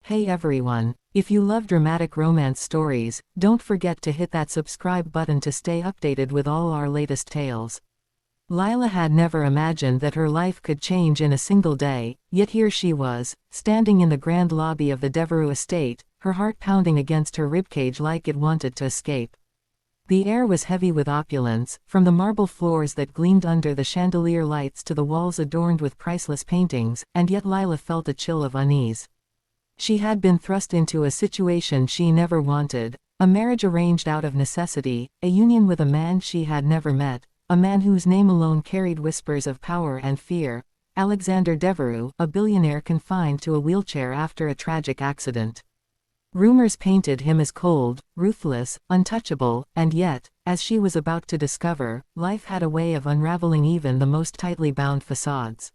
Hey everyone, if you love dramatic romance stories, don't forget to hit that subscribe button to stay updated with all our latest tales. Lila had never imagined that her life could change in a single day, yet here she was, standing in the grand lobby of the Devereux estate, her heart pounding against her ribcage like it wanted to escape. The air was heavy with opulence, from the marble floors that gleamed under the chandelier lights to the walls adorned with priceless paintings, and yet Lila felt a chill of unease. She had been thrust into a situation she never wanted, a marriage arranged out of necessity, a union with a man she had never met, a man whose name alone carried whispers of power and fear, Alexander Devereux, a billionaire confined to a wheelchair after a tragic accident. Rumors painted him as cold, ruthless, untouchable, and yet, as she was about to discover, life had a way of unraveling even the most tightly bound facades.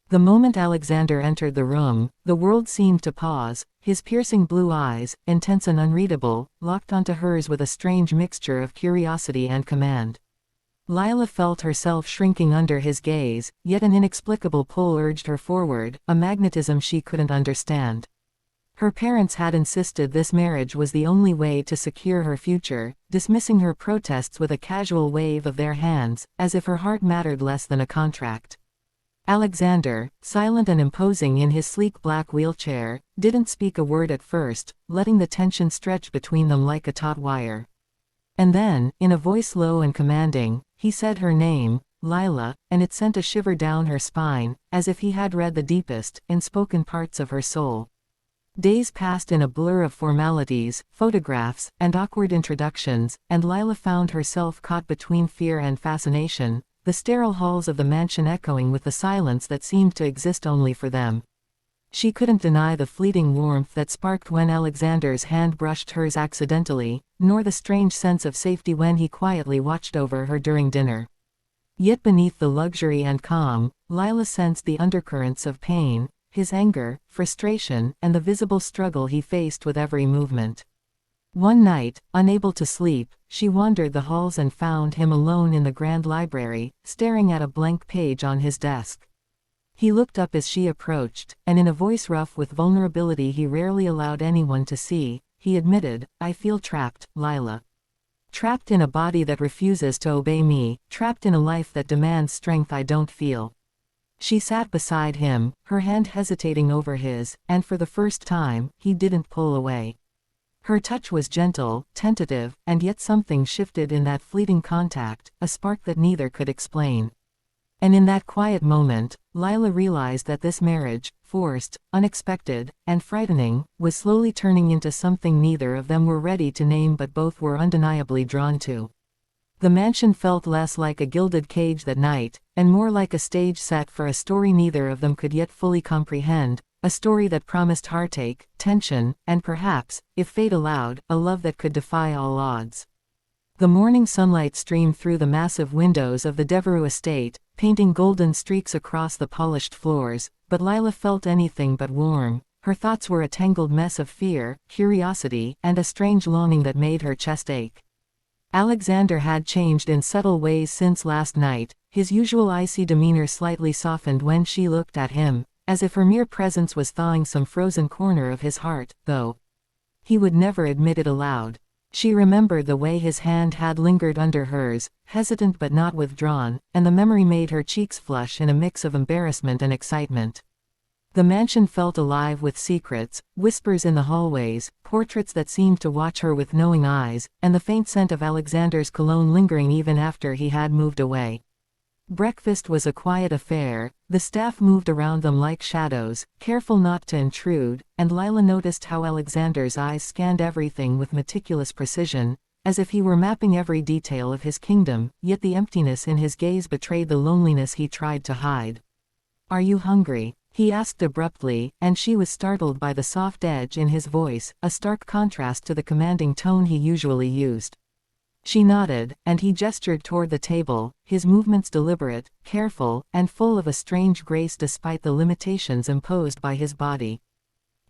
The moment Alexander entered the room, the world seemed to pause, his piercing blue eyes, intense and unreadable, locked onto hers with a strange mixture of curiosity and command. Lila felt herself shrinking under his gaze, yet an inexplicable pull urged her forward, a magnetism she couldn't understand. Her parents had insisted this marriage was the only way to secure her future, dismissing her protests with a casual wave of their hands, as if her heart mattered less than a contract. Alexander, silent and imposing in his sleek black wheelchair, didn't speak a word at first, letting the tension stretch between them like a taut wire. And then, in a voice low and commanding, he said her name, Lila, and it sent a shiver down her spine, as if he had read the deepest, unspoken parts of her soul. Days passed in a blur of formalities, photographs, and awkward introductions, and Lila found herself caught between fear and fascination, the sterile halls of the mansion echoing with the silence that seemed to exist only for them. She couldn't deny the fleeting warmth that sparked when Alexander's hand brushed hers accidentally, nor the strange sense of safety when he quietly watched over her during dinner. Yet beneath the luxury and calm, Lila sensed the undercurrents of pain, his anger, frustration, and the visible struggle he faced with every movement. One night, unable to sleep, she wandered the halls and found him alone in the grand library, staring at a blank page on his desk. He looked up as she approached, and in a voice rough with vulnerability he rarely allowed anyone to see, he admitted, "I feel trapped, Lila. Trapped in a body that refuses to obey me, trapped in a life that demands strength I don't feel." She sat beside him, her hand hesitating over his, and for the first time, he didn't pull away. Her touch was gentle, tentative, and yet something shifted in that fleeting contact, a spark that neither could explain. And in that quiet moment, Lila realized that this marriage, forced, unexpected, and frightening, was slowly turning into something neither of them were ready to name but both were undeniably drawn to. The mansion felt less like a gilded cage that night, and more like a stage set for a story neither of them could yet fully comprehend, a story that promised heartache, tension, and perhaps, if fate allowed, a love that could defy all odds. The morning sunlight streamed through the massive windows of the Devereux estate, painting golden streaks across the polished floors, but Lila felt anything but warm. Her thoughts were a tangled mess of fear, curiosity, and a strange longing that made her chest ache. Alexander had changed in subtle ways since last night, his usual icy demeanor slightly softened when she looked at him, as if her mere presence was thawing some frozen corner of his heart, though he would never admit it aloud. She remembered the way his hand had lingered under hers, hesitant but not withdrawn, and the memory made her cheeks flush in a mix of embarrassment and excitement. The mansion felt alive with secrets, whispers in the hallways, portraits that seemed to watch her with knowing eyes, and the faint scent of Alexander's cologne lingering even after he had moved away. Breakfast was a quiet affair, the staff moved around them like shadows, careful not to intrude, and Lila noticed how Alexander's eyes scanned everything with meticulous precision, as if he were mapping every detail of his kingdom, yet the emptiness in his gaze betrayed the loneliness he tried to hide. "Are you hungry?" he asked abruptly, and she was startled by the soft edge in his voice, a stark contrast to the commanding tone he usually used. She nodded, and he gestured toward the table, his movements deliberate, careful, and full of a strange grace despite the limitations imposed by his body.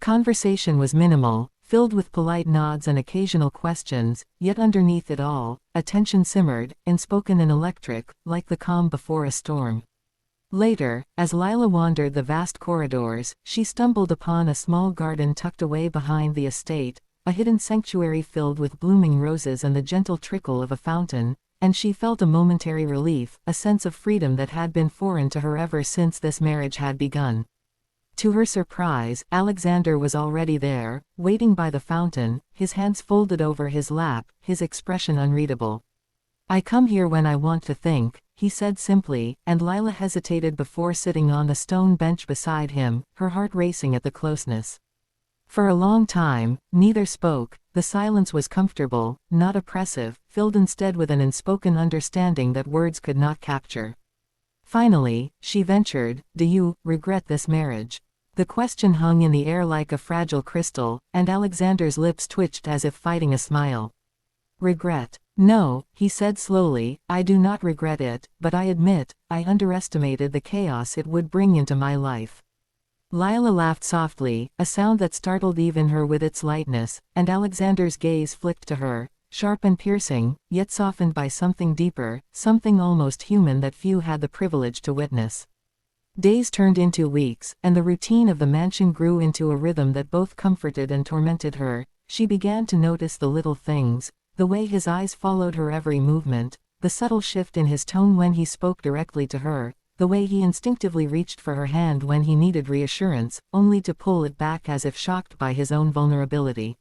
Conversation was minimal, filled with polite nods and occasional questions, yet underneath it all, a tension simmered, unspoken and electric, like the calm before a storm. Later, as Lila wandered the vast corridors, she stumbled upon a small garden tucked away behind the estate, a hidden sanctuary filled with blooming roses and the gentle trickle of a fountain, and she felt a momentary relief, a sense of freedom that had been foreign to her ever since this marriage had begun. To her surprise, Alexander was already there, waiting by the fountain, his hands folded over his lap, his expression unreadable. "I come here when I want to think," he said simply, and Lila hesitated before sitting on the stone bench beside him, her heart racing at the closeness. For a long time, neither spoke. The silence was comfortable, not oppressive, filled instead with an unspoken understanding that words could not capture. Finally, she ventured, "Do you regret this marriage?" The question hung in the air like a fragile crystal, and Alexander's lips twitched as if fighting a smile. "Regret? No," he said slowly, "I do not regret it, but I admit, I underestimated the chaos it would bring into my life." Lila laughed softly, a sound that startled even her with its lightness, and Alexander's gaze flicked to her, sharp and piercing, yet softened by something deeper, something almost human that few had the privilege to witness. Days turned into weeks, and the routine of the mansion grew into a rhythm that both comforted and tormented her. She began to notice the little things, the way his eyes followed her every movement, the subtle shift in his tone when he spoke directly to her, the way he instinctively reached for her hand when he needed reassurance, only to pull it back as if shocked by his own vulnerability.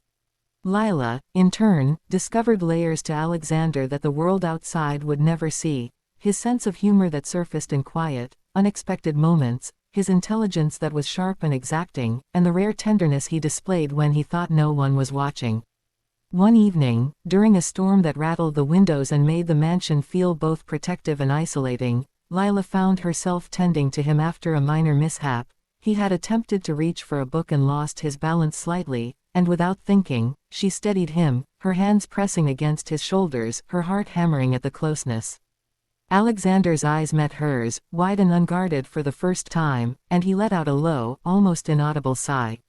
Lila, in turn, discovered layers to Alexander that the world outside would never see: his sense of humor that surfaced in quiet, unexpected moments, his intelligence that was sharp and exacting, and the rare tenderness he displayed when he thought no one was watching. One evening, during a storm that rattled the windows and made the mansion feel both protective and isolating, Lila found herself tending to him after a minor mishap. He had attempted to reach for a book and lost his balance slightly, and without thinking, she steadied him, her hands pressing against his shoulders, her heart hammering at the closeness. Alexander's eyes met hers, wide and unguarded for the first time, and he let out a low, almost inaudible sigh.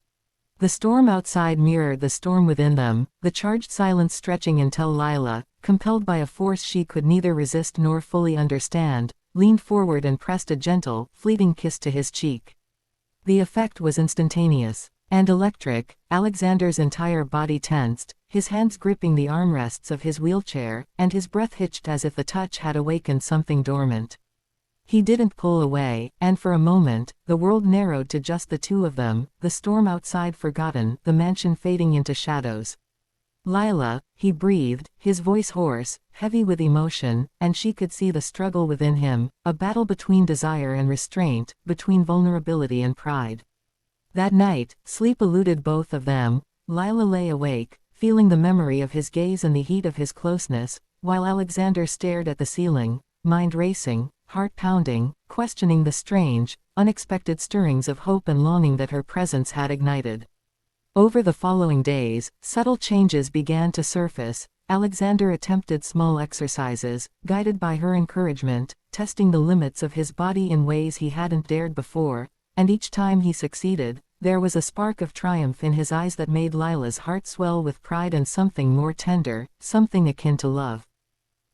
The storm outside mirrored the storm within them, the charged silence stretching until Lila, compelled by a force she could neither resist nor fully understand, leaned forward and pressed a gentle, fleeting kiss to his cheek. The effect was instantaneous and electric. Alexander's entire body tensed, his hands gripping the armrests of his wheelchair, and his breath hitched as if the touch had awakened something dormant. He didn't pull away, and for a moment, the world narrowed to just the two of them, the storm outside forgotten, the mansion fading into shadows. "Lila," he breathed, his voice hoarse, heavy with emotion, and she could see the struggle within him, a battle between desire and restraint, between vulnerability and pride. That night, sleep eluded both of them. Lila lay awake, feeling the memory of his gaze and the heat of his closeness, while Alexander stared at the ceiling, mind racing, heart pounding, questioning the strange, unexpected stirrings of hope and longing that her presence had ignited. Over the following days, subtle changes began to surface. Alexander attempted small exercises, guided by her encouragement, testing the limits of his body in ways he hadn't dared before, and each time he succeeded, there was a spark of triumph in his eyes that made Lila's heart swell with pride and something more tender, something akin to love.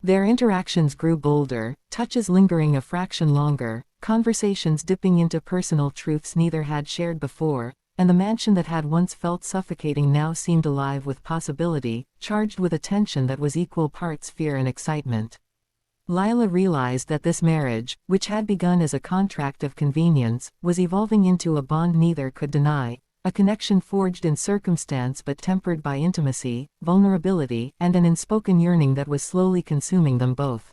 Their interactions grew bolder, touches lingering a fraction longer, conversations dipping into personal truths neither had shared before, and the mansion that had once felt suffocating now seemed alive with possibility, charged with a tension that was equal parts fear and excitement. Lila realized that this marriage, which had begun as a contract of convenience, was evolving into a bond neither could deny, a connection forged in circumstance but tempered by intimacy, vulnerability, and an unspoken yearning that was slowly consuming them both.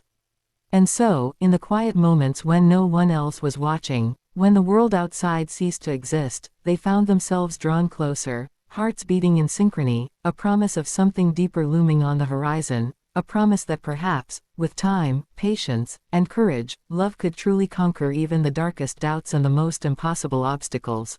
And so, in the quiet moments when no one else was watching, when the world outside ceased to exist, they found themselves drawn closer, hearts beating in synchrony, a promise of something deeper looming on the horizon, a promise that perhaps, with time, patience, and courage, love could truly conquer even the darkest doubts and the most impossible obstacles.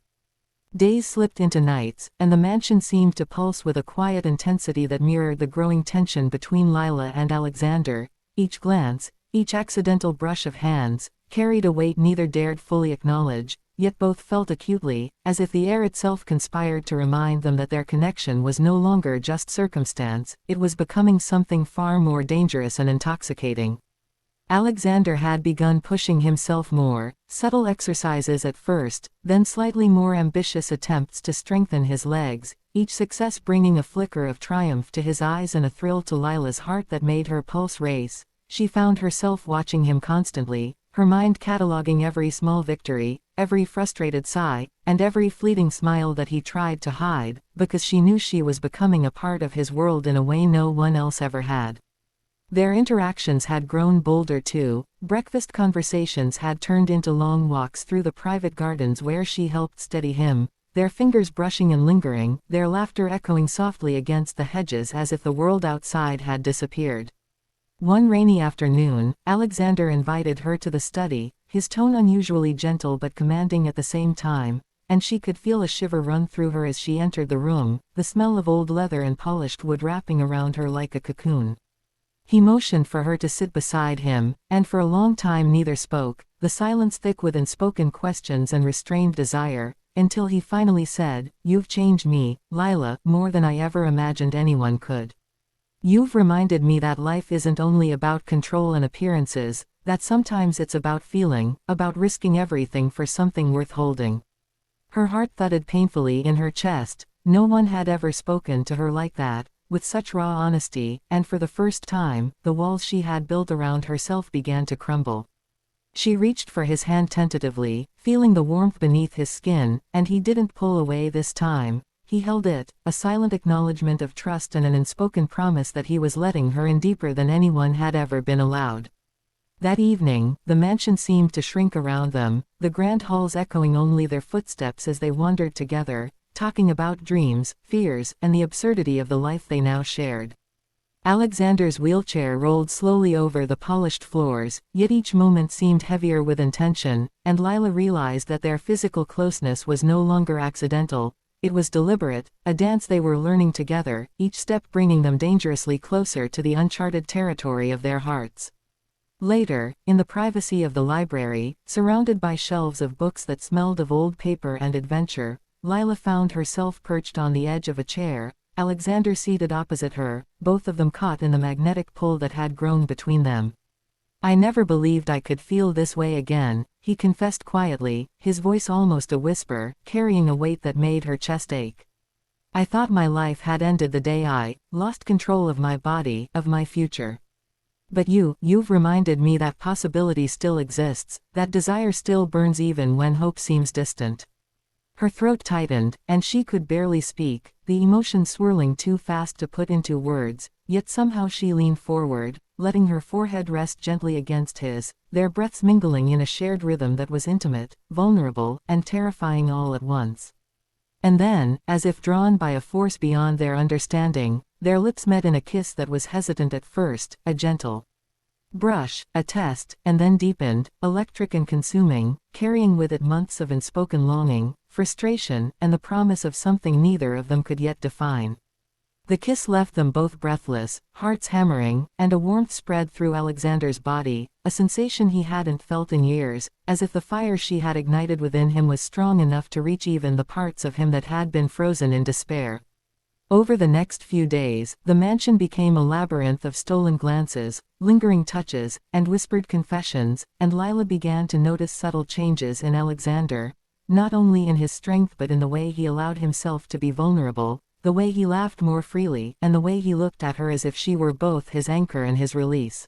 Days slipped into nights, and the mansion seemed to pulse with a quiet intensity that mirrored the growing tension between Lila and Alexander. Each glance, each accidental brush of hands, carried a weight neither dared fully acknowledge, yet both felt acutely, as if the air itself conspired to remind them that their connection was no longer just circumstance, it was becoming something far more dangerous and intoxicating. Alexander had begun pushing himself more, subtle exercises at first, then slightly more ambitious attempts to strengthen his legs, each success bringing a flicker of triumph to his eyes and a thrill to Lila's heart that made her pulse race. She found herself watching him constantly, her mind cataloging every small victory, every frustrated sigh, and every fleeting smile that he tried to hide, because she knew she was becoming a part of his world in a way no one else ever had. Their interactions had grown bolder too. Breakfast conversations had turned into long walks through the private gardens where she helped steady him, their fingers brushing and lingering, their laughter echoing softly against the hedges as if the world outside had disappeared. One rainy afternoon, Alexander invited her to the study, his tone unusually gentle but commanding at the same time, and she could feel a shiver run through her as she entered the room, the smell of old leather and polished wood wrapping around her like a cocoon. He motioned for her to sit beside him, and for a long time neither spoke, the silence thick with unspoken questions and restrained desire, until he finally said, "You've changed me, Lila, more than I ever imagined anyone could. You've reminded me that life isn't only about control and appearances, that sometimes it's about feeling, about risking everything for something worth holding." Her heart thudded painfully in her chest. No one had ever spoken to her like that, with such raw honesty, and for the first time, the walls she had built around herself began to crumble. She reached for his hand tentatively, feeling the warmth beneath his skin, and he didn't pull away this time. He held it, a silent acknowledgement of trust and an unspoken promise that he was letting her in deeper than anyone had ever been allowed. That evening, the mansion seemed to shrink around them, the grand halls echoing only their footsteps as they wandered together, talking about dreams, fears, and the absurdity of the life they now shared. Alexander's wheelchair rolled slowly over the polished floors, yet each moment seemed heavier with intention, and Lila realized that their physical closeness was no longer accidental. It was deliberate, a dance they were learning together, each step bringing them dangerously closer to the uncharted territory of their hearts. Later, in the privacy of the library, surrounded by shelves of books that smelled of old paper and adventure, Lila found herself perched on the edge of a chair, Alexander seated opposite her, both of them caught in the magnetic pull that had grown between them. "I never believed I could feel this way again," he confessed quietly, his voice almost a whisper, carrying a weight that made her chest ache. "I thought my life had ended the day I lost control of my body, of my future. But you've reminded me that possibility still exists, that desire still burns even when hope seems distant." Her throat tightened, and she could barely speak, the emotion swirling too fast to put into words, yet somehow she leaned forward, letting her forehead rest gently against his, their breaths mingling in a shared rhythm that was intimate, vulnerable, and terrifying all at once. And then, as if drawn by a force beyond their understanding, their lips met in a kiss that was hesitant at first, a gentle brush, a test, and then deepened, electric and consuming, carrying with it months of unspoken longing, frustration, and the promise of something neither of them could yet define. The kiss left them both breathless, hearts hammering, and a warmth spread through Alexander's body, a sensation he hadn't felt in years, as if the fire she had ignited within him was strong enough to reach even the parts of him that had been frozen in despair. Over the next few days, the mansion became a labyrinth of stolen glances, lingering touches, and whispered confessions, and Lila began to notice subtle changes in Alexander, not only in his strength but in the way he allowed himself to be vulnerable, the way he laughed more freely, and the way he looked at her as if she were both his anchor and his release.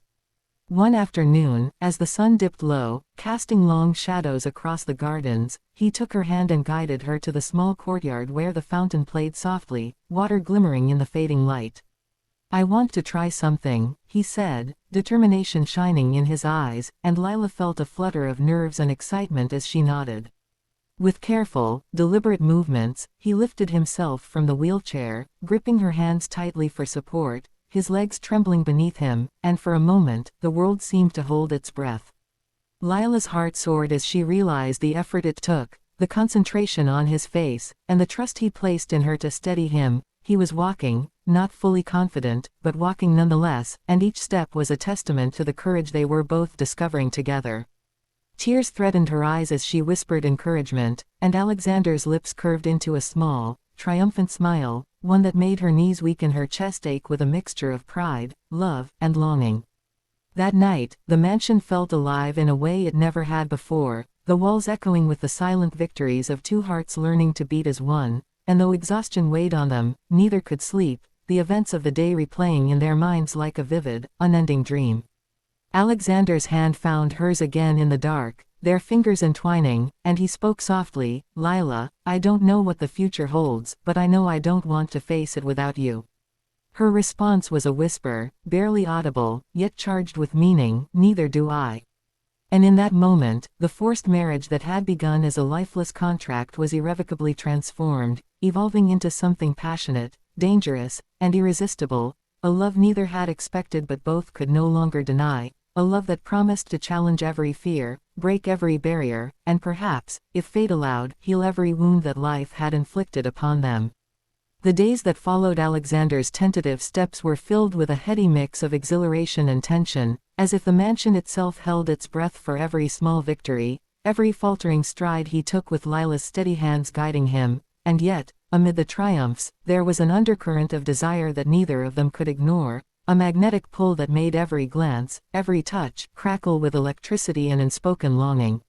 One afternoon, as the sun dipped low, casting long shadows across the gardens, he took her hand and guided her to the small courtyard where the fountain played softly, water glimmering in the fading light. "I want to try something," he said, determination shining in his eyes, and Lila felt a flutter of nerves and excitement as she nodded. With careful, deliberate movements, he lifted himself from the wheelchair, gripping her hands tightly for support, his legs trembling beneath him, and for a moment, the world seemed to hold its breath. Lila's heart soared as she realized the effort it took, the concentration on his face, and the trust he placed in her to steady him. He was walking, not fully confident, but walking nonetheless, and each step was a testament to the courage they were both discovering together. Tears threatened her eyes as she whispered encouragement, and Alexander's lips curved into a small, triumphant smile, one that made her knees weak and her chest ache with a mixture of pride, love, and longing. That night, the mansion felt alive in a way it never had before, the walls echoing with the silent victories of two hearts learning to beat as one, and though exhaustion weighed on them, neither could sleep, the events of the day replaying in their minds like a vivid, unending dream. Alexander's hand found hers again in the dark, their fingers entwining, and he spoke softly, "Lila, I don't know what the future holds, but I know I don't want to face it without you." Her response was a whisper, barely audible, yet charged with meaning, "Neither do I." And in that moment, the forced marriage that had begun as a lifeless contract was irrevocably transformed, evolving into something passionate, dangerous, and irresistible, a love neither had expected but both could no longer deny, a love that promised to challenge every fear, break every barrier, and perhaps, if fate allowed, heal every wound that life had inflicted upon them. The days that followed Alexander's tentative steps were filled with a heady mix of exhilaration and tension, as if the mansion itself held its breath for every small victory, every faltering stride he took with Lila's steady hands guiding him, and yet, amid the triumphs, there was an undercurrent of desire that neither of them could ignore, a magnetic pull that made every glance, every touch, crackle with electricity and unspoken longing.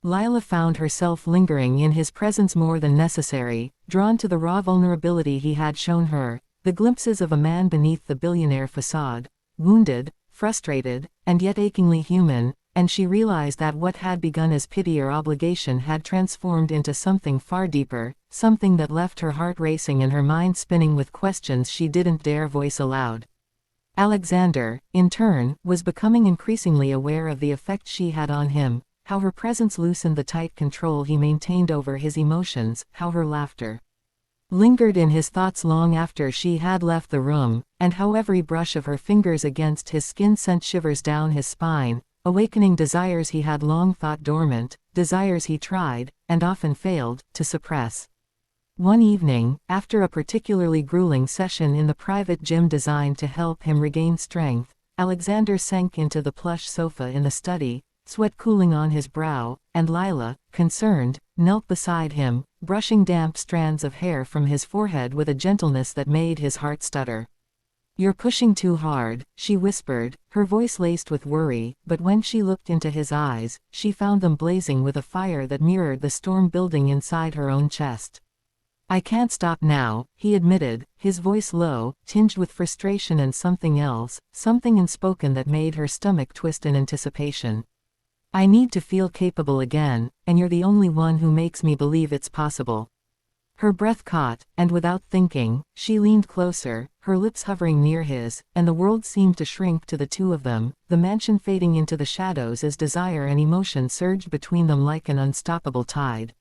Lila found herself lingering in his presence more than necessary, drawn to the raw vulnerability he had shown her, the glimpses of a man beneath the billionaire facade, wounded, frustrated, and yet achingly human, and she realized that what had begun as pity or obligation had transformed into something far deeper, something that left her heart racing and her mind spinning with questions she didn't dare voice aloud. Alexander, in turn, was becoming increasingly aware of the effect she had on him, how her presence loosened the tight control he maintained over his emotions, how her laughter lingered in his thoughts long after she had left the room, and how every brush of her fingers against his skin sent shivers down his spine, awakening desires he had long thought dormant, desires he tried, and often failed, to suppress. One evening, after a particularly grueling session in the private gym designed to help him regain strength, Alexander sank into the plush sofa in the study, sweat cooling on his brow, and Lila, concerned, knelt beside him, brushing damp strands of hair from his forehead with a gentleness that made his heart stutter. "You're pushing too hard," she whispered, her voice laced with worry, but when she looked into his eyes, she found them blazing with a fire that mirrored the storm building inside her own chest. "I can't stop now," he admitted, his voice low, tinged with frustration and something else, something unspoken that made her stomach twist in anticipation. "I need to feel capable again, and you're the only one who makes me believe it's possible." Her breath caught, and without thinking, she leaned closer, her lips hovering near his, and the world seemed to shrink to the two of them, the mansion fading into the shadows as desire and emotion surged between them like an unstoppable tide.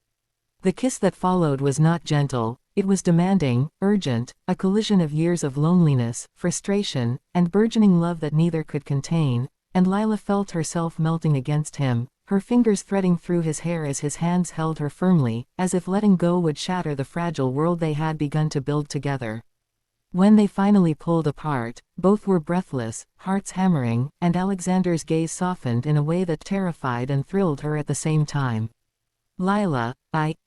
The kiss that followed was not gentle, it was demanding, urgent, a collision of years of loneliness, frustration, and burgeoning love that neither could contain, and Lila felt herself melting against him, her fingers threading through his hair as his hands held her firmly, as if letting go would shatter the fragile world they had begun to build together. When they finally pulled apart, both were breathless, hearts hammering, and Alexander's gaze softened in a way that terrified and thrilled her at the same time. "Lila,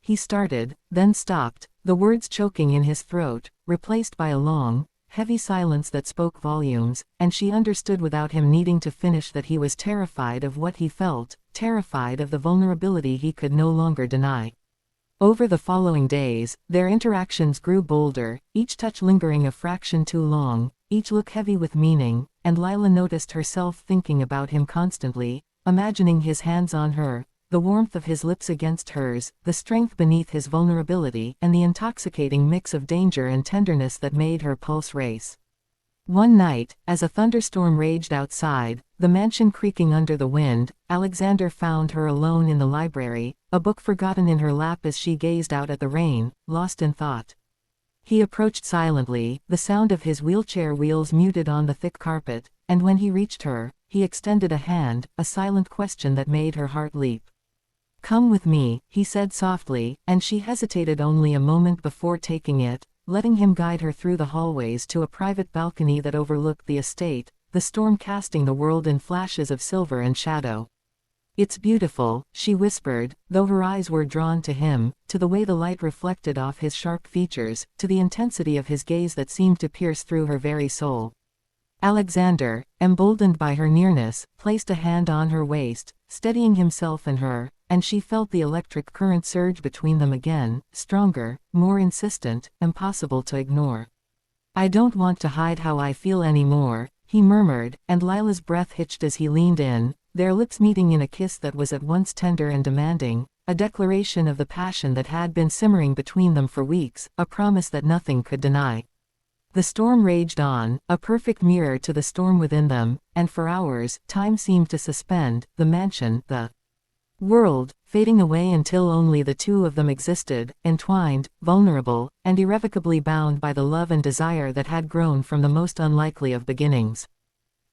he started, then stopped, the words choking in his throat, replaced by a long, heavy silence that spoke volumes, and she understood without him needing to finish that he was terrified of what he felt, terrified of the vulnerability he could no longer deny. Over the following days, their interactions grew bolder, each touch lingering a fraction too long, each look heavy with meaning, and Lila noticed herself thinking about him constantly, imagining his hands on her, the warmth of his lips against hers, the strength beneath his vulnerability, and the intoxicating mix of danger and tenderness that made her pulse race. One night, as a thunderstorm raged outside, the mansion creaking under the wind, Alexander found her alone in the library, a book forgotten in her lap as she gazed out at the rain, lost in thought. He approached silently, the sound of his wheelchair wheels muted on the thick carpet, and when he reached her, he extended a hand, a silent question that made her heart leap. "Come with me," he said softly, and she hesitated only a moment before taking it, letting him guide her through the hallways to a private balcony that overlooked the estate, the storm casting the world in flashes of silver and shadow. "It's beautiful," she whispered, though her eyes were drawn to him, to the way the light reflected off his sharp features, to the intensity of his gaze that seemed to pierce through her very soul. Alexander, emboldened by her nearness, placed a hand on her waist, steadying himself and her, and she felt the electric current surge between them again, stronger, more insistent, impossible to ignore. "I don't want to hide how I feel anymore," he murmured, and Lila's breath hitched as he leaned in, their lips meeting in a kiss that was at once tender and demanding, a declaration of the passion that had been simmering between them for weeks, a promise that nothing could deny. The storm raged on, a perfect mirror to the storm within them, and for hours, time seemed to suspend, the mansion, the world, fading away until only the two of them existed, entwined, vulnerable, and irrevocably bound by the love and desire that had grown from the most unlikely of beginnings.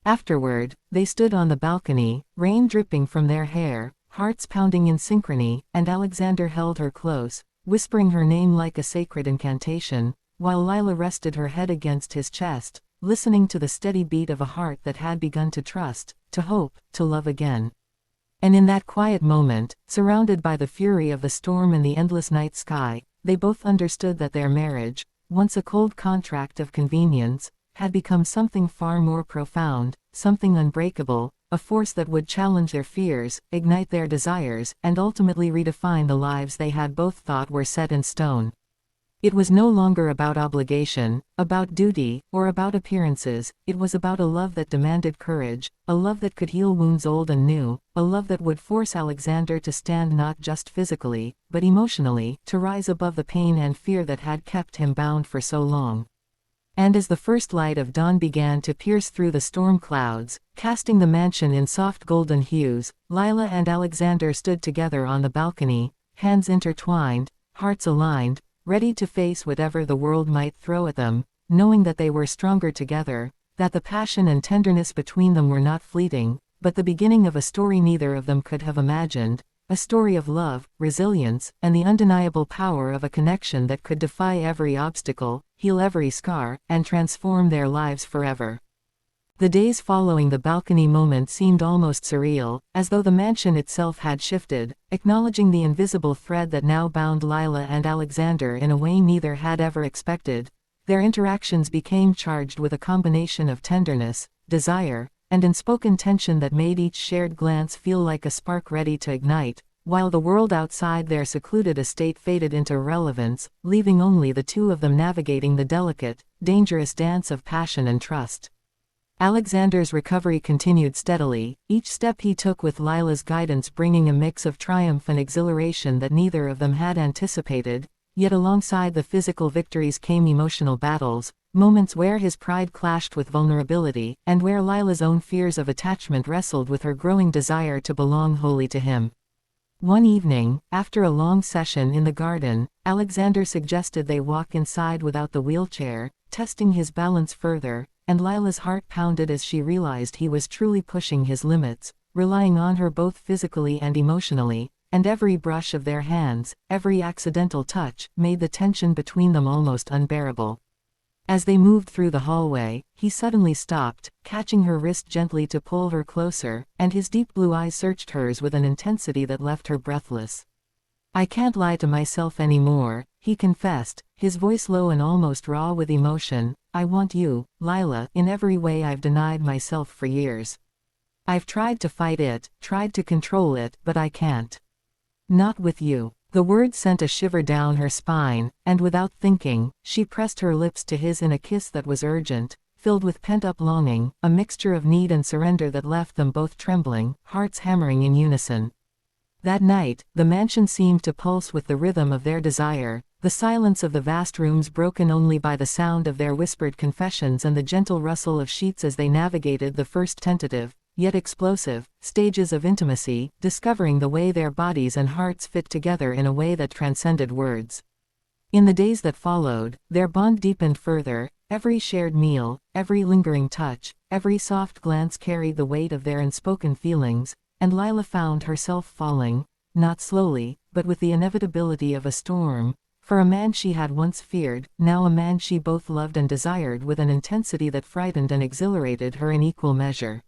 Afterward, they stood on the balcony, rain dripping from their hair, hearts pounding in synchrony, and Alexander held her close, whispering her name like a sacred incantation, while Lila rested her head against his chest, listening to the steady beat of a heart that had begun to trust, to hope, to love again. And in that quiet moment, surrounded by the fury of the storm and the endless night sky, they both understood that their marriage, once a cold contract of convenience, had become something far more profound, something unbreakable, a force that would challenge their fears, ignite their desires, and ultimately redefine the lives they had both thought were set in stone. It was no longer about obligation, about duty, or about appearances. It was about a love that demanded courage, a love that could heal wounds old and new, a love that would force Alexander to stand not just physically, but emotionally, to rise above the pain and fear that had kept him bound for so long. And as the first light of dawn began to pierce through the storm clouds, casting the mansion in soft golden hues, Lila and Alexander stood together on the balcony, hands intertwined, hearts aligned, ready to face whatever the world might throw at them, knowing that they were stronger together, that the passion and tenderness between them were not fleeting, but the beginning of a story neither of them could have imagined, a story of love, resilience, and the undeniable power of a connection that could defy every obstacle, heal every scar, and transform their lives forever. The days following the balcony moment seemed almost surreal, as though the mansion itself had shifted, acknowledging the invisible thread that now bound Lila and Alexander in a way neither had ever expected. Their interactions became charged with a combination of tenderness, desire, and unspoken tension that made each shared glance feel like a spark ready to ignite, while the world outside their secluded estate faded into irrelevance, leaving only the two of them navigating the delicate, dangerous dance of passion and trust. Alexander's recovery continued steadily, each step he took with Lila's guidance bringing a mix of triumph and exhilaration that neither of them had anticipated, yet alongside the physical victories came emotional battles, moments where his pride clashed with vulnerability, and where Lila's own fears of attachment wrestled with her growing desire to belong wholly to him. One evening, after a long session in the garden, Alexander suggested they walk inside without the wheelchair, testing his balance further, and Lila's heart pounded as she realized he was truly pushing his limits, relying on her both physically and emotionally, and every brush of their hands, every accidental touch, made the tension between them almost unbearable. As they moved through the hallway, he suddenly stopped, catching her wrist gently to pull her closer, and his deep blue eyes searched hers with an intensity that left her breathless. "I can't lie to myself anymore," he confessed, his voice low and almost raw with emotion. "I want you, Lila, in every way I've denied myself for years. I've tried to fight it, tried to control it, but I can't. Not with you." The words sent a shiver down her spine, and without thinking, she pressed her lips to his in a kiss that was urgent, filled with pent-up longing, a mixture of need and surrender that left them both trembling, hearts hammering in unison. That night, the mansion seemed to pulse with the rhythm of their desire, the silence of the vast rooms broken only by the sound of their whispered confessions and the gentle rustle of sheets as they navigated the first tentative, yet explosive, stages of intimacy, discovering the way their bodies and hearts fit together in a way that transcended words. In the days that followed, their bond deepened further, every shared meal, every lingering touch, every soft glance carried the weight of their unspoken feelings, and Lila found herself falling, not slowly, but with the inevitability of a storm, for a man she had once feared, now a man she both loved and desired with an intensity that frightened and exhilarated her in equal measure.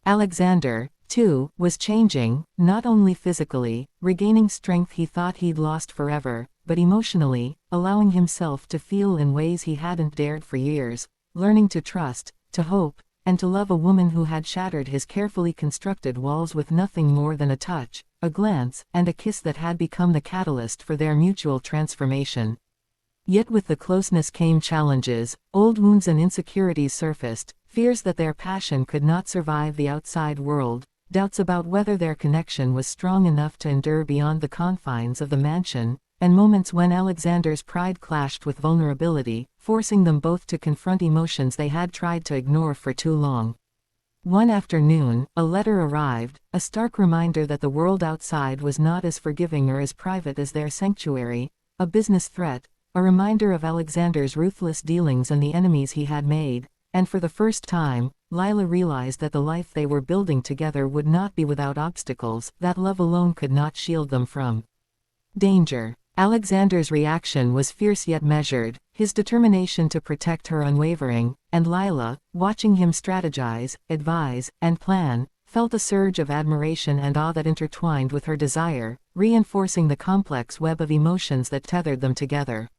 Alexander, too, was changing, not only physically, regaining strength he thought he'd lost forever, but emotionally, allowing himself to feel in ways he hadn't dared for years, learning to trust, to hope, and to love a woman who had shattered his carefully constructed walls with nothing more than a touch, a glance, and a kiss that had become the catalyst for their mutual transformation. Yet with the closeness came challenges, old wounds and insecurities surfaced, fears that their passion could not survive the outside world, doubts about whether their connection was strong enough to endure beyond the confines of the mansion, and moments when Alexander's pride clashed with vulnerability, forcing them both to confront emotions they had tried to ignore for too long. One afternoon, a letter arrived, a stark reminder that the world outside was not as forgiving or as private as their sanctuary, a business threat, a reminder of Alexander's ruthless dealings and the enemies he had made, and for the first time, Lila realized that the life they were building together would not be without obstacles that love alone could not shield them from. Danger. Alexander's reaction was fierce yet measured, his determination to protect her unwavering, and Lila, watching him strategize, advise, and plan, felt a surge of admiration and awe that intertwined with her desire, reinforcing the complex web of emotions that tethered them together.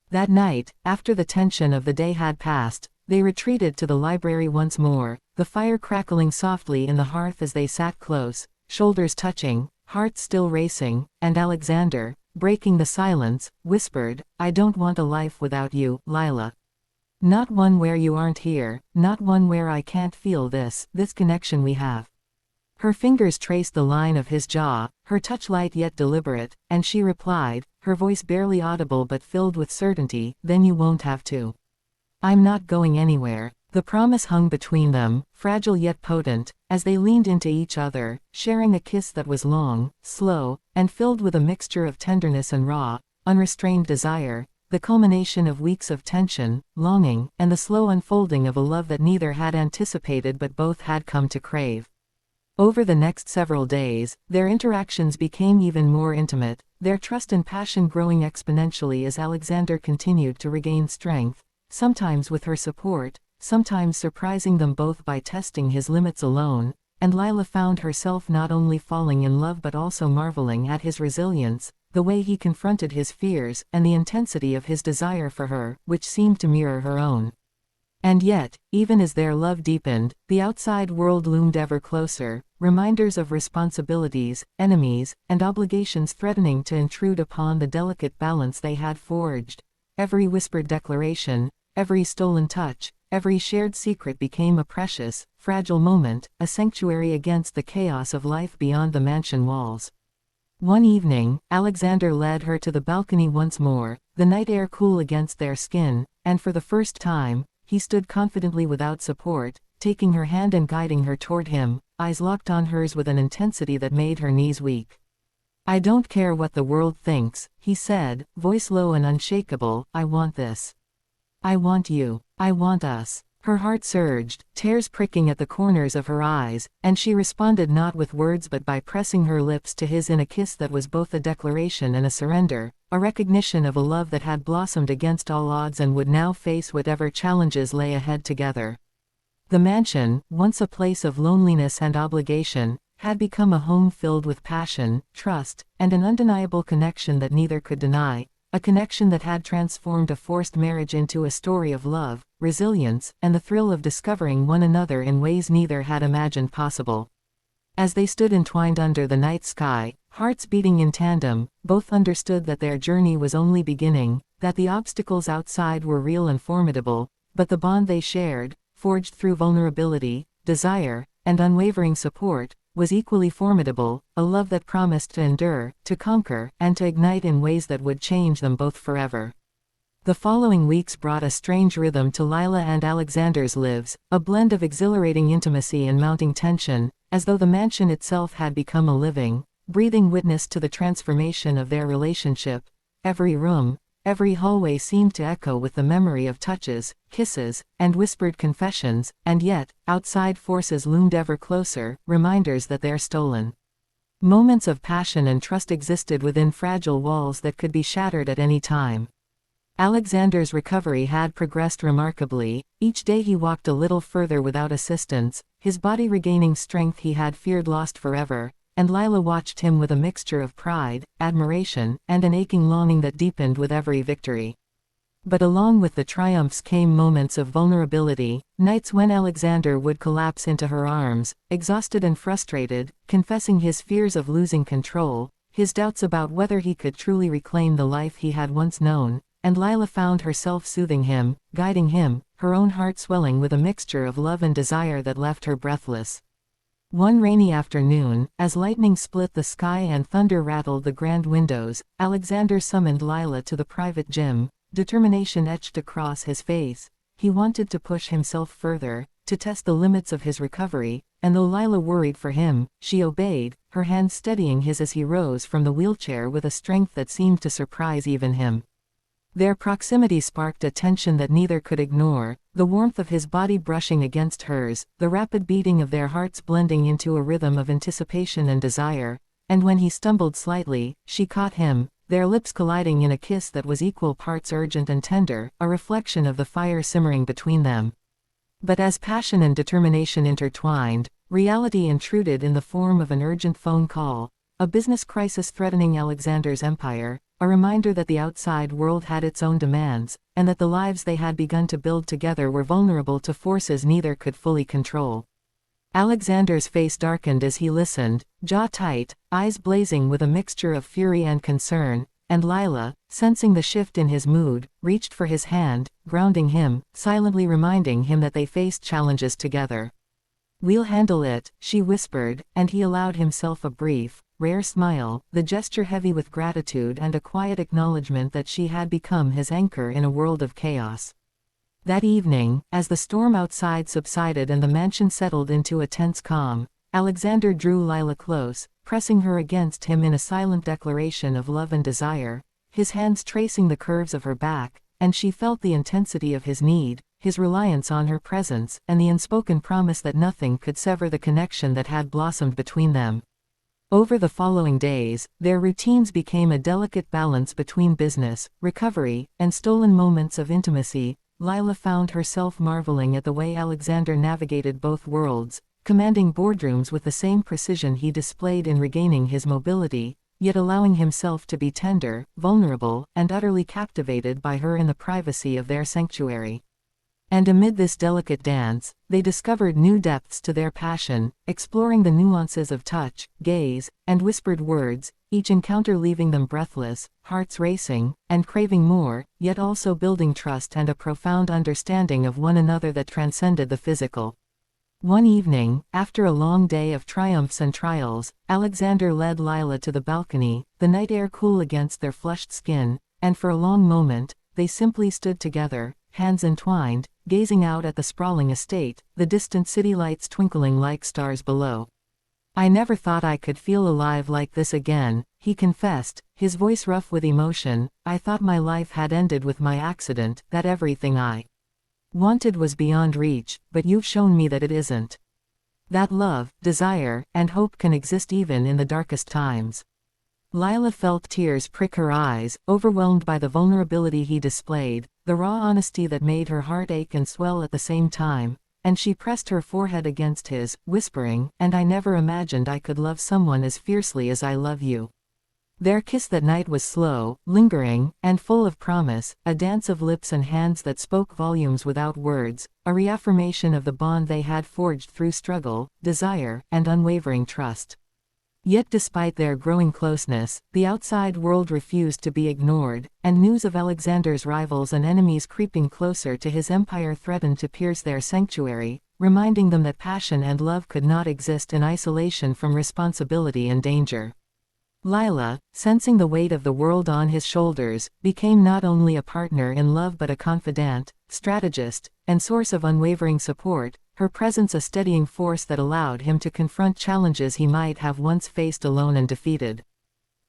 That night, after the tension of the day had passed, they retreated to the library once more, the fire crackling softly in the hearth as they sat close, shoulders touching, hearts still racing, and Alexander, breaking the silence, whispered, "I don't want a life without you, Lila. Not one where you aren't here, not one where I can't feel this connection we have." Her fingers traced the line of his jaw, her touch light yet deliberate, and she replied, her voice barely audible but filled with certainty, "Then you won't have to. I'm not going anywhere." The promise hung between them, fragile yet potent, as they leaned into each other, sharing a kiss that was long, slow, and filled with a mixture of tenderness and raw, unrestrained desire, the culmination of weeks of tension, longing, and the slow unfolding of a love that neither had anticipated but both had come to crave. Over the next several days, their interactions became even more intimate, their trust and passion growing exponentially as Alexander continued to regain strength, sometimes with her support, sometimes surprising them both by testing his limits alone, and Lila found herself not only falling in love but also marveling at his resilience, the way he confronted his fears, and the intensity of his desire for her, which seemed to mirror her own. And yet, even as their love deepened, the outside world loomed ever closer, reminders of responsibilities, enemies, and obligations threatening to intrude upon the delicate balance they had forged. Every whispered declaration, every stolen touch, every shared secret became a precious, fragile moment, a sanctuary against the chaos of life beyond the mansion walls. One evening, Alexander led her to the balcony once more, the night air cool against their skin, and for the first time, he stood confidently without support, taking her hand and guiding her toward him, eyes locked on hers with an intensity that made her knees weak. "I don't care what the world thinks," he said, voice low and unshakable, "I want this. I want you. I want us." Her heart surged, tears pricking at the corners of her eyes, and she responded not with words but by pressing her lips to his in a kiss that was both a declaration and a surrender, a recognition of a love that had blossomed against all odds and would now face whatever challenges lay ahead together. The mansion, once a place of loneliness and obligation, had become a home filled with passion, trust, and an undeniable connection that neither could deny. A connection that had transformed a forced marriage into a story of love, resilience, and the thrill of discovering one another in ways neither had imagined possible. As they stood entwined under the night sky, hearts beating in tandem, both understood that their journey was only beginning, that the obstacles outside were real and formidable, but the bond they shared, forged through vulnerability, desire, and unwavering support, was equally formidable, a love that promised to endure, to conquer, and to ignite in ways that would change them both forever. The following weeks brought a strange rhythm to Lila and Alexander's lives, a blend of exhilarating intimacy and mounting tension, as though the mansion itself had become a living, breathing witness to the transformation of their relationship. Every room, every hallway seemed to echo with the memory of touches, kisses, and whispered confessions, and yet, outside forces loomed ever closer, reminders that their stolen moments of passion and trust existed within fragile walls that could be shattered at any time. Alexander's recovery had progressed remarkably. Each day he walked a little further without assistance, his body regaining strength he had feared lost forever, and Lila watched him with a mixture of pride, admiration, and an aching longing that deepened with every victory. But along with the triumphs came moments of vulnerability, nights when Alexander would collapse into her arms, exhausted and frustrated, confessing his fears of losing control, his doubts about whether he could truly reclaim the life he had once known, and Lila found herself soothing him, guiding him, her own heart swelling with a mixture of love and desire that left her breathless. One rainy afternoon, as lightning split the sky and thunder rattled the grand windows, Alexander summoned Lila to the private gym, determination etched across his face. He wanted to push himself further, to test the limits of his recovery, and though Lila worried for him, she obeyed, her hand steadying his as he rose from the wheelchair with a strength that seemed to surprise even him. Their proximity sparked a tension that neither could ignore, the warmth of his body brushing against hers, the rapid beating of their hearts blending into a rhythm of anticipation and desire, and when he stumbled slightly, she caught him, their lips colliding in a kiss that was equal parts urgent and tender, a reflection of the fire simmering between them. But as passion and determination intertwined, reality intruded in the form of an urgent phone call, a business crisis threatening Alexander's empire, a reminder that the outside world had its own demands, and that the lives they had begun to build together were vulnerable to forces neither could fully control. Alexander's face darkened as he listened, jaw tight, eyes blazing with a mixture of fury and concern, and Lila, sensing the shift in his mood, reached for his hand, grounding him, silently reminding him that they faced challenges together. "We'll handle it," she whispered, and he allowed himself a brief, rare smile, the gesture heavy with gratitude and a quiet acknowledgement that she had become his anchor in a world of chaos. That evening, as the storm outside subsided and the mansion settled into a tense calm, Alexander drew Lila close, pressing her against him in a silent declaration of love and desire, his hands tracing the curves of her back, and she felt the intensity of his need, his reliance on her presence, and the unspoken promise that nothing could sever the connection that had blossomed between them. Over the following days, their routines became a delicate balance between business, recovery, and stolen moments of intimacy. Lila found herself marveling at the way Alexander navigated both worlds, commanding boardrooms with the same precision he displayed in regaining his mobility, yet allowing himself to be tender, vulnerable, and utterly captivated by her in the privacy of their sanctuary. And amid this delicate dance, they discovered new depths to their passion, exploring the nuances of touch, gaze, and whispered words, each encounter leaving them breathless, hearts racing, and craving more, yet also building trust and a profound understanding of one another that transcended the physical. One evening, after a long day of triumphs and trials, Alexander led Lila to the balcony, the night air cool against their flushed skin, and for a long moment, they simply stood together, hands entwined, gazing out at the sprawling estate, the distant city lights twinkling like stars below. "I never thought I could feel alive like this again," he confessed, his voice rough with emotion. "I thought my life had ended with my accident, that everything I wanted was beyond reach, but you've shown me that it isn't. That love, desire, and hope can exist even in the darkest times." Lila felt tears prick her eyes, overwhelmed by the vulnerability he displayed, the raw honesty that made her heart ache and swell at the same time, and she pressed her forehead against his, whispering, "And I never imagined I could love someone as fiercely as I love you." Their kiss that night was slow, lingering, and full of promise, a dance of lips and hands that spoke volumes without words, a reaffirmation of the bond they had forged through struggle, desire, and unwavering trust. Yet despite their growing closeness, the outside world refused to be ignored, and news of Alexander's rivals and enemies creeping closer to his empire threatened to pierce their sanctuary, reminding them that passion and love could not exist in isolation from responsibility and danger. Lila, sensing the weight of the world on his shoulders, became not only a partner in love but a confidant, strategist, and source of unwavering support, her presence a steadying force that allowed him to confront challenges he might have once faced alone and defeated.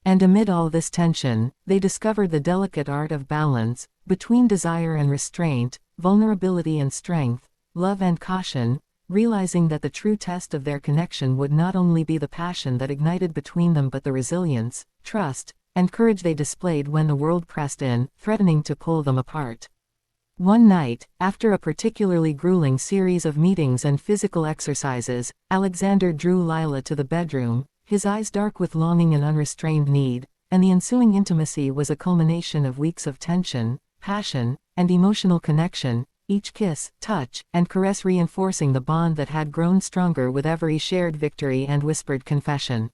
And amid all this tension, they discovered the delicate art of balance, between desire and restraint, vulnerability and strength, love and caution, realizing that the true test of their connection would not only be the passion that ignited between them but the resilience, trust, and courage they displayed when the world pressed in, threatening to pull them apart. One night, after a particularly grueling series of meetings and physical exercises, Alexander drew Lila to the bedroom, his eyes dark with longing and unrestrained need, and the ensuing intimacy was a culmination of weeks of tension, passion, and emotional connection, each kiss, touch, and caress reinforcing the bond that had grown stronger with every shared victory and whispered confession.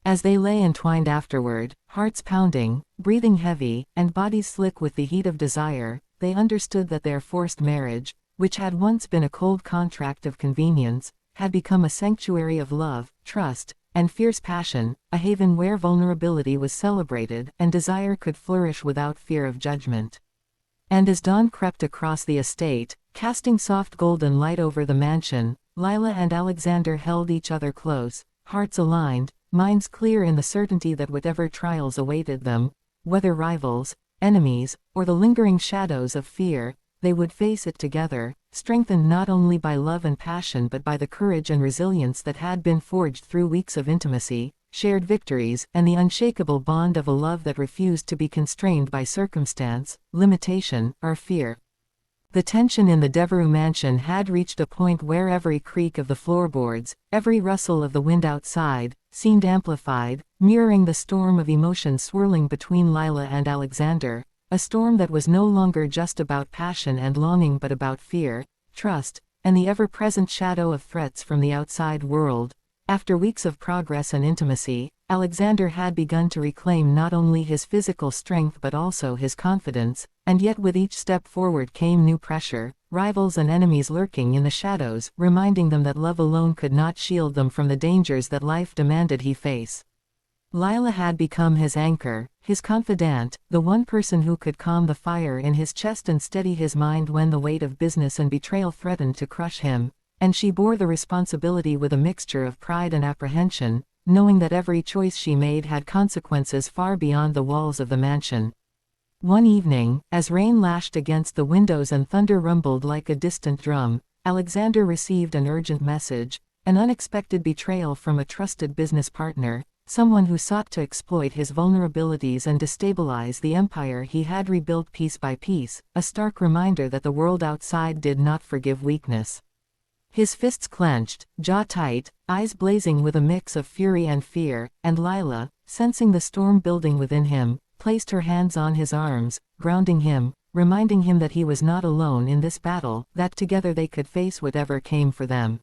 As they lay entwined afterward, hearts pounding, breathing heavy, and bodies slick with the heat of desire, they understood that their forced marriage, which had once been a cold contract of convenience, had become a sanctuary of love, trust, and fierce passion, a haven where vulnerability was celebrated and desire could flourish without fear of judgment. And as dawn crept across the estate, casting soft golden light over the mansion, Lila and Alexander held each other close, hearts aligned, minds clear in the certainty that whatever trials awaited them, whether rivals, enemies, or the lingering shadows of fear, they would face it together, strengthened not only by love and passion but by the courage and resilience that had been forged through weeks of intimacy, shared victories, and the unshakable bond of a love that refused to be constrained by circumstance, limitation, or fear. The tension in the Devereux mansion had reached a point where every creak of the floorboards, every rustle of the wind outside, seemed amplified, mirroring the storm of emotion swirling between Lila and Alexander, a storm that was no longer just about passion and longing but about fear, trust, and the ever-present shadow of threats from the outside world. After weeks of progress and intimacy, Alexander had begun to reclaim not only his physical strength but also his confidence, and yet with each step forward came new pressure, rivals and enemies lurking in the shadows, reminding them that love alone could not shield them from the dangers that life demanded he face. Lila had become his anchor, his confidant, the one person who could calm the fire in his chest and steady his mind when the weight of business and betrayal threatened to crush him, and she bore the responsibility with a mixture of pride and apprehension, knowing that every choice she made had consequences far beyond the walls of the mansion. One evening, as rain lashed against the windows and thunder rumbled like a distant drum, Alexander received an urgent message, an unexpected betrayal from a trusted business partner, someone who sought to exploit his vulnerabilities and destabilize the empire he had rebuilt piece by piece, a stark reminder that the world outside did not forgive weakness. His fists clenched, jaw tight, eyes blazing with a mix of fury and fear, and Lila, sensing the storm building within him, placed her hands on his arms, grounding him, reminding him that he was not alone in this battle, that together they could face whatever came for them.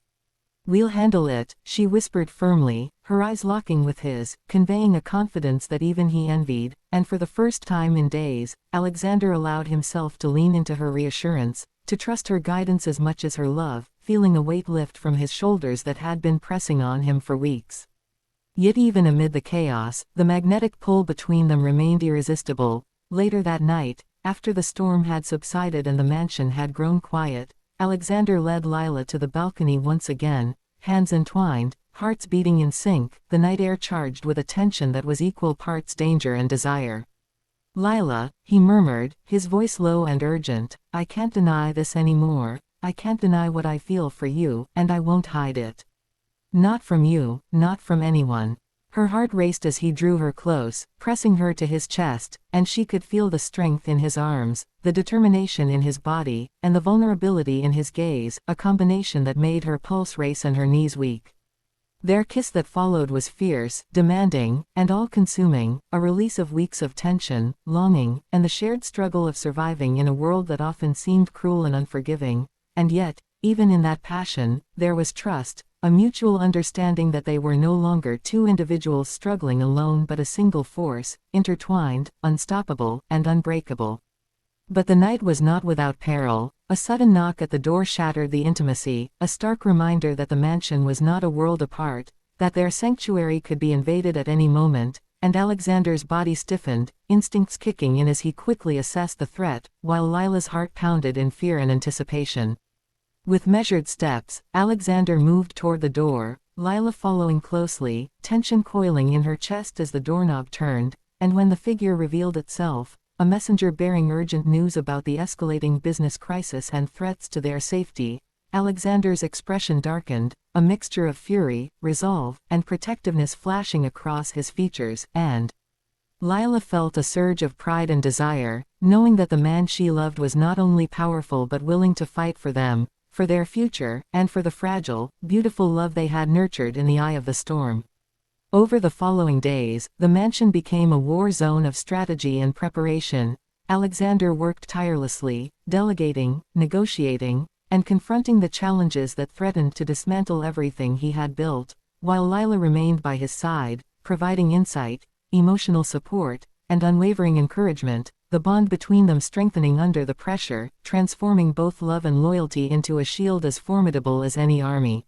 "We'll handle it," she whispered firmly, her eyes locking with his, conveying a confidence that even he envied, and for the first time in days, Alexander allowed himself to lean into her reassurance, to trust her guidance as much as her love, feeling a weight lift from his shoulders that had been pressing on him for weeks. Yet even amid the chaos, the magnetic pull between them remained irresistible. Later that night, after the storm had subsided and the mansion had grown quiet, Alexander led Lila to the balcony once again, hands entwined, hearts beating in sync, the night air charged with a tension that was equal parts danger and desire. "Lila," he murmured, his voice low and urgent, "I can't deny this anymore. I can't deny what I feel for you, and I won't hide it. Not from you, not from anyone." Her heart raced as he drew her close, pressing her to his chest, and she could feel the strength in his arms, the determination in his body, and the vulnerability in his gaze, a combination that made her pulse race and her knees weak. Their kiss that followed was fierce, demanding, and all-consuming, a release of weeks of tension, longing, and the shared struggle of surviving in a world that often seemed cruel and unforgiving. And yet, even in that passion, there was trust, a mutual understanding that they were no longer two individuals struggling alone but a single force, intertwined, unstoppable, and unbreakable. But the night was not without peril. A sudden knock at the door shattered the intimacy, a stark reminder that the mansion was not a world apart, that their sanctuary could be invaded at any moment, and Alexander's body stiffened, instincts kicking in as he quickly assessed the threat, while Lila's heart pounded in fear and anticipation. With measured steps, Alexander moved toward the door, Lila following closely, tension coiling in her chest as the doorknob turned, and when the figure revealed itself, a messenger bearing urgent news about the escalating business crisis and threats to their safety, Alexander's expression darkened, a mixture of fury, resolve, and protectiveness flashing across his features, and Lila felt a surge of pride and desire, knowing that the man she loved was not only powerful but willing to fight for them, for their future, and for the fragile, beautiful love they had nurtured in the eye of the storm. Over the following days, the mansion became a war zone of strategy and preparation. Alexander worked tirelessly, delegating, negotiating, and confronting the challenges that threatened to dismantle everything he had built, while Lila remained by his side, providing insight, emotional support, and unwavering encouragement, the bond between them strengthening under the pressure, transforming both love and loyalty into a shield as formidable as any army.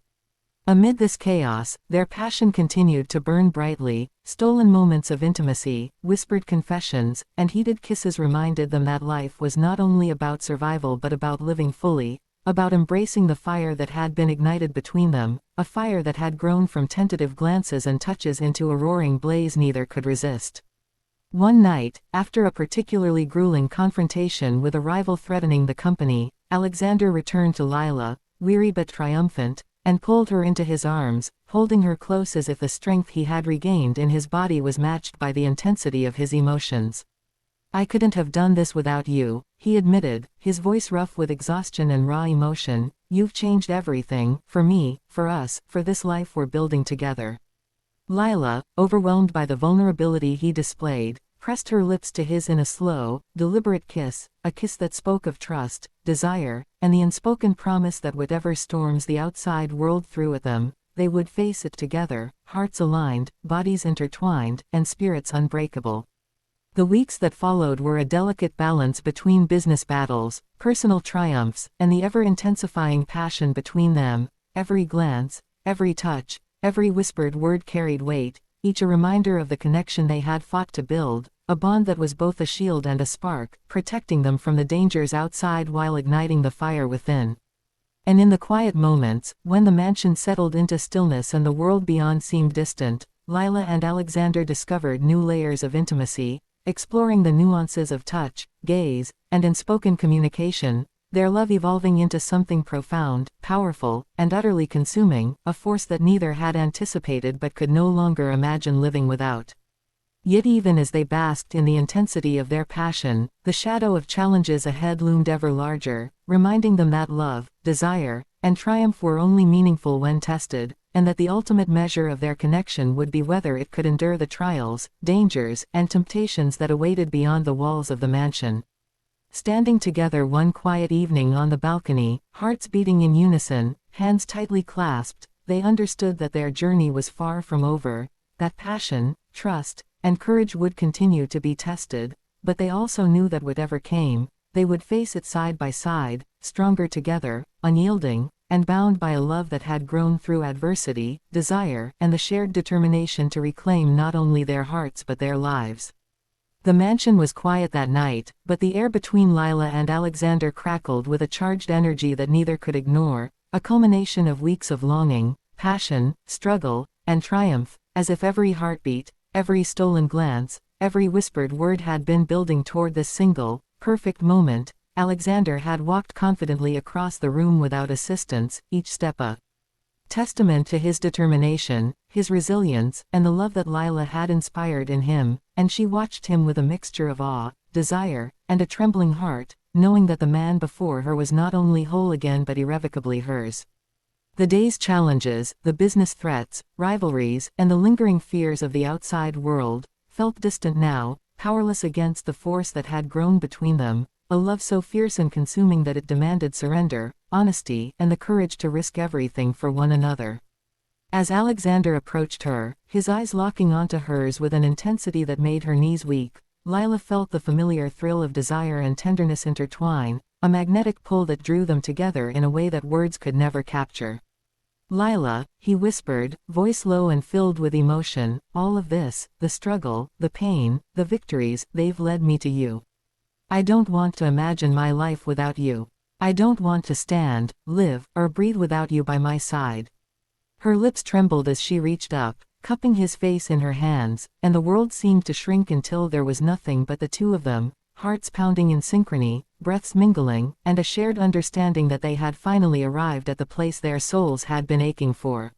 Amid this chaos, their passion continued to burn brightly. Stolen moments of intimacy, whispered confessions, and heated kisses reminded them that life was not only about survival but about living fully, about embracing the fire that had been ignited between them, a fire that had grown from tentative glances and touches into a roaring blaze neither could resist. One night, after a particularly grueling confrontation with a rival threatening the company, Alexander returned to Lila, weary but triumphant, and pulled her into his arms, holding her close as if the strength he had regained in his body was matched by the intensity of his emotions. "I couldn't have done this without you," he admitted, his voice rough with exhaustion and raw emotion. "You've changed everything, for me, for us, for this life we're building together." Lila, overwhelmed by the vulnerability he displayed, pressed her lips to his in a slow, deliberate kiss, a kiss that spoke of trust, desire, and the unspoken promise that whatever storms the outside world threw at them, they would face it together, hearts aligned, bodies intertwined, and spirits unbreakable. The weeks that followed were a delicate balance between business battles, personal triumphs, and the ever-intensifying passion between them. Every glance, every touch, every whispered word carried weight, each a reminder of the connection they had fought to build, a bond that was both a shield and a spark, protecting them from the dangers outside while igniting the fire within. And in the quiet moments, when the mansion settled into stillness and the world beyond seemed distant, Lila and Alexander discovered new layers of intimacy, exploring the nuances of touch, gaze, and unspoken communication, their love evolving into something profound, powerful, and utterly consuming, a force that neither had anticipated but could no longer imagine living without. Yet even as they basked in the intensity of their passion, the shadow of challenges ahead loomed ever larger, reminding them that love, desire, and triumph were only meaningful when tested, and that the ultimate measure of their connection would be whether it could endure the trials, dangers, and temptations that awaited beyond the walls of the mansion. Standing together one quiet evening on the balcony, hearts beating in unison, hands tightly clasped, they understood that their journey was far from over, that passion, trust, and courage would continue to be tested, but they also knew that whatever came, they would face it side by side, stronger together, unyielding, and bound by a love that had grown through adversity, desire, and the shared determination to reclaim not only their hearts but their lives. The mansion was quiet that night, but the air between Lila and Alexander crackled with a charged energy that neither could ignore, a culmination of weeks of longing, passion, struggle, and triumph, as if every heartbeat, every stolen glance, every whispered word had been building toward this single, perfect moment. Alexander had walked confidently across the room without assistance, each step a testament to his determination, his resilience, and the love that Lila had inspired in him, and she watched him with a mixture of awe, desire, and a trembling heart, knowing that the man before her was not only whole again but irrevocably hers. The day's challenges, the business threats, rivalries, and the lingering fears of the outside world, felt distant now, powerless against the force that had grown between them, a love so fierce and consuming that it demanded surrender, honesty, and the courage to risk everything for one another. As Alexander approached her, his eyes locking onto hers with an intensity that made her knees weak, Lila felt the familiar thrill of desire and tenderness intertwine, a magnetic pull that drew them together in a way that words could never capture. "Lila," he whispered, voice low and filled with emotion, "all of this, the struggle, the pain, the victories, they've led me to you. I don't want to imagine my life without you. I don't want to stand, live, or breathe without you by my side." Her lips trembled as she reached up, cupping his face in her hands, and the world seemed to shrink until there was nothing but the two of them, hearts pounding in synchrony, breaths mingling, and a shared understanding that they had finally arrived at the place their souls had been aching for.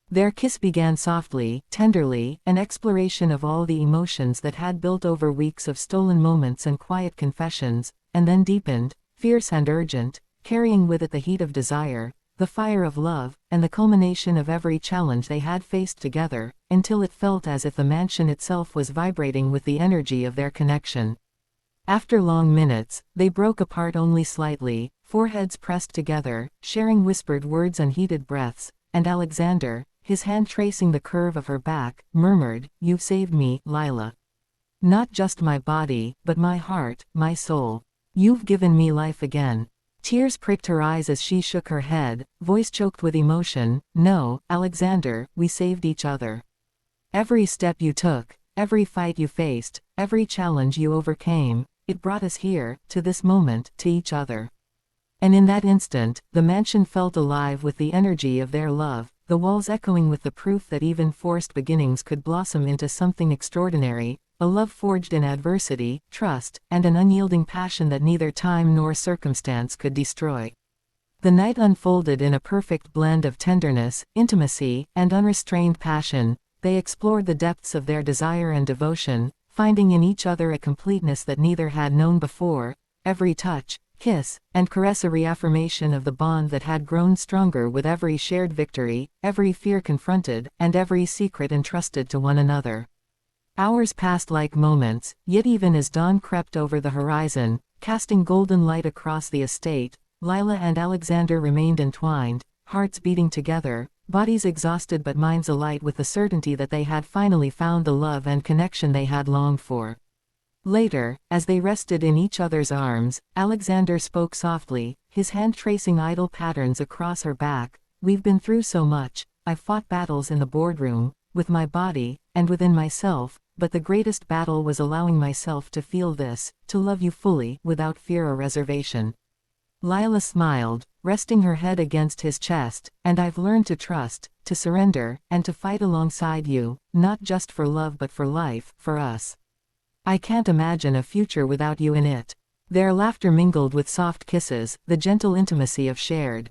Their kiss began softly, tenderly, an exploration of all the emotions that had built over weeks of stolen moments and quiet confessions, and then deepened, fierce and urgent, carrying with it the heat of desire, the fire of love, and the culmination of every challenge they had faced together, until it felt as if the mansion itself was vibrating with the energy of their connection. After long minutes, they broke apart only slightly, foreheads pressed together, sharing whispered words and heated breaths, and Alexander, his hand tracing the curve of her back, murmured, "You've saved me, Lila. Not just my body, but my heart, my soul. You've given me life again." Tears pricked her eyes as she shook her head, voice choked with emotion. "No, Alexander, we saved each other. Every step you took, every fight you faced, every challenge you overcame, it brought us here, to this moment, to each other." And in that instant, the mansion felt alive with the energy of their love, the walls echoing with the proof that even forced beginnings could blossom into something extraordinary, a love forged in adversity, trust, and an unyielding passion that neither time nor circumstance could destroy. The night unfolded in a perfect blend of tenderness, intimacy, and unrestrained passion. They explored the depths of their desire and devotion, finding in each other a completeness that neither had known before. Every touch, kiss, and caress a reaffirmation of the bond that had grown stronger with every shared victory, every fear confronted, and every secret entrusted to one another. Hours passed like moments, yet even as dawn crept over the horizon, casting golden light across the estate, Lila and Alexander remained entwined, hearts beating together, bodies exhausted but minds alight with the certainty that they had finally found the love and connection they had longed for. Later, as they rested in each other's arms, Alexander spoke softly, his hand tracing idle patterns across her back. "We've been through so much. I've fought battles in the boardroom, with my body, and within myself, but the greatest battle was allowing myself to feel this, to love you fully, without fear or reservation." Lila smiled, resting her head against his chest, "And I've learned to trust, to surrender, and to fight alongside you, not just for love but for life, for us. I can't imagine a future without you in it." Their laughter mingled with soft kisses, the gentle intimacy of shared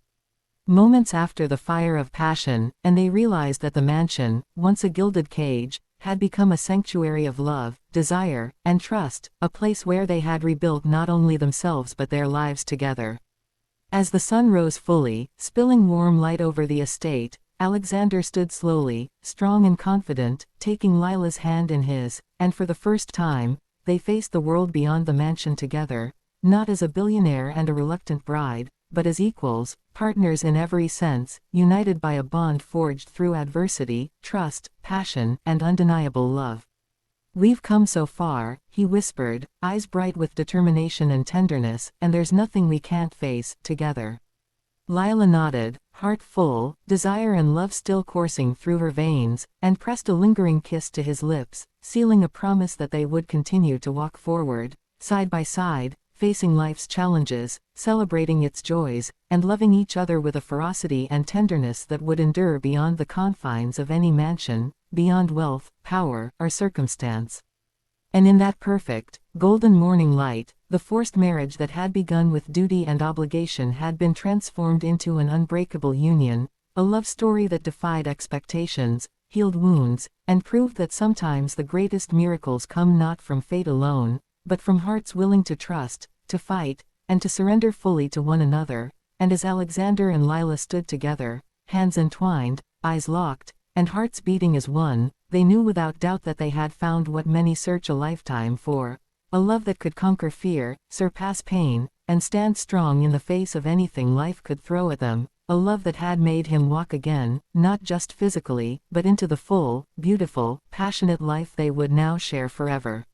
moments after the fire of passion, and they realized that the mansion, once a gilded cage, had become a sanctuary of love, desire, and trust, a place where they had rebuilt not only themselves but their lives together. As the sun rose fully, spilling warm light over the estate, Alexander stood slowly, strong and confident, taking Lila's hand in his, and for the first time, they faced the world beyond the mansion together, not as a billionaire and a reluctant bride, but as equals, partners in every sense, united by a bond forged through adversity, trust, passion, and undeniable love. "We've come so far," he whispered, eyes bright with determination and tenderness, "and there's nothing we can't face, together." Lila nodded, heart full, desire and love still coursing through her veins, and pressed a lingering kiss to his lips, sealing a promise that they would continue to walk forward, side by side, facing life's challenges, celebrating its joys, and loving each other with a ferocity and tenderness that would endure beyond the confines of any mansion, beyond wealth, power, or circumstance. And in that perfect, golden morning light, the forced marriage that had begun with duty and obligation had been transformed into an unbreakable union, a love story that defied expectations, healed wounds, and proved that sometimes the greatest miracles come not from fate alone, but from hearts willing to trust, to fight, and to surrender fully to one another. And as Alexander and Lila stood together, hands entwined, eyes locked, and hearts beating as one, they knew without doubt that they had found what many search a lifetime for, a love that could conquer fear, surpass pain, and stand strong in the face of anything life could throw at them, a love that had made him walk again, not just physically, but into the full, beautiful, passionate life they would now share forever.